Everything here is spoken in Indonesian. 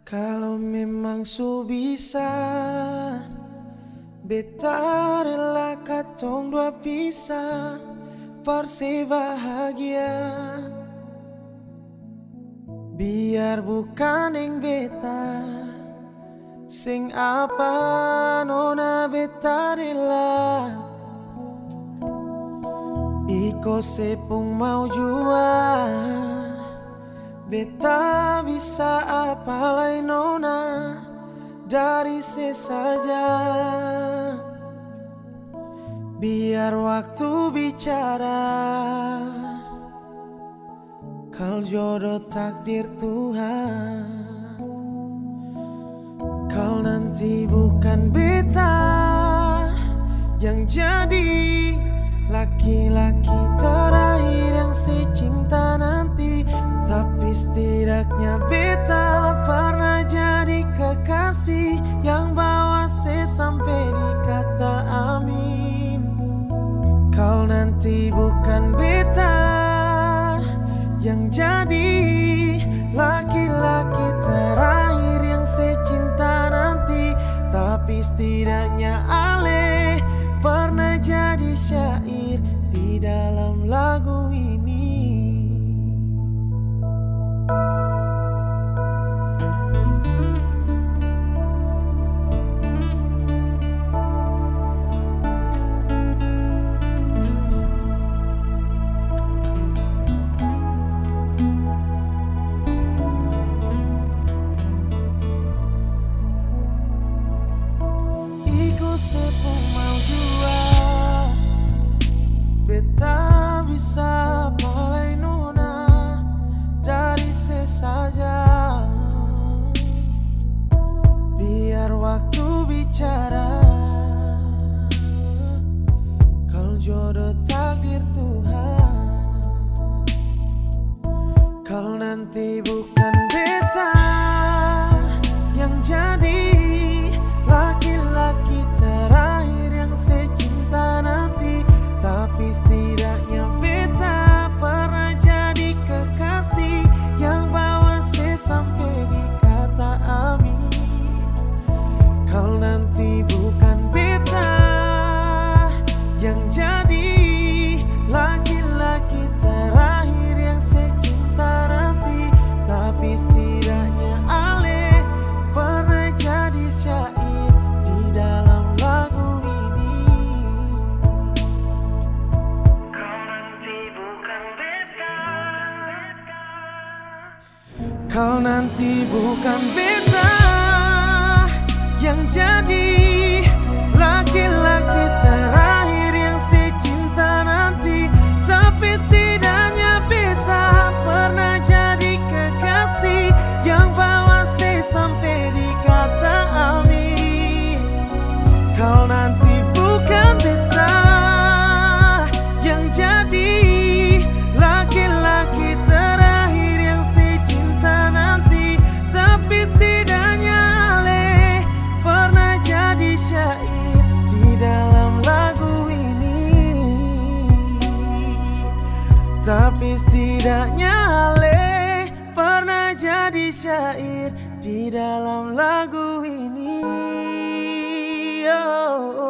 Kalau memang su bisa, beta rela katong dua pisah, parse bahagia. Biar bukan yang beta, sing apa nona beta rela. Iko sepung mau jua, beta bisa apa lain nona dari sesaja. Biar waktu bicara, kal jodoh takdir Tuhan. Kal nanti bukan beta yang jadi laki-laki terakhir yang secinta nanti, tapi setidaknya beta pernah jadi kekasih yang bawa se sampai di kata amin. Kau nanti bukan beta yang jadi laki-laki terakhir yang secinta nanti, tapi setidaknya ale pernah jadi syair di dalam lagu ini. Iku sepung mau jua, beta bisa mulai nona dari sesaja. Biar waktu bicara, kalau jodoh takdir Tuhan. Kalau nanti bukan beta yang jadi laki-laki terakhir yang secinta nanti, tapi setidaknya beta pernah jadi kekasih yang bawa se sampai di kata amin. Kalau nanti bukan beta yang jadi laki-laki terakhir yang secinta nanti, tapi setidaknya ale pernah jadi syair di dalam lagu ini. Kau nanti bukan beta yang jadi laki-laki terakhir yang secinta nanti, tapi setidaknya beta pernah jadi kekasih yang bawa se sampai di kata amin. Kau nanti bukan beta yang jadi laki-laki terakhir yang secinta nanti, tapi setidaknya ale pernah jadi syair di dalam lagu ini. Tapi setidaknya ale pernah jadi syair di dalam lagu ini. Oh.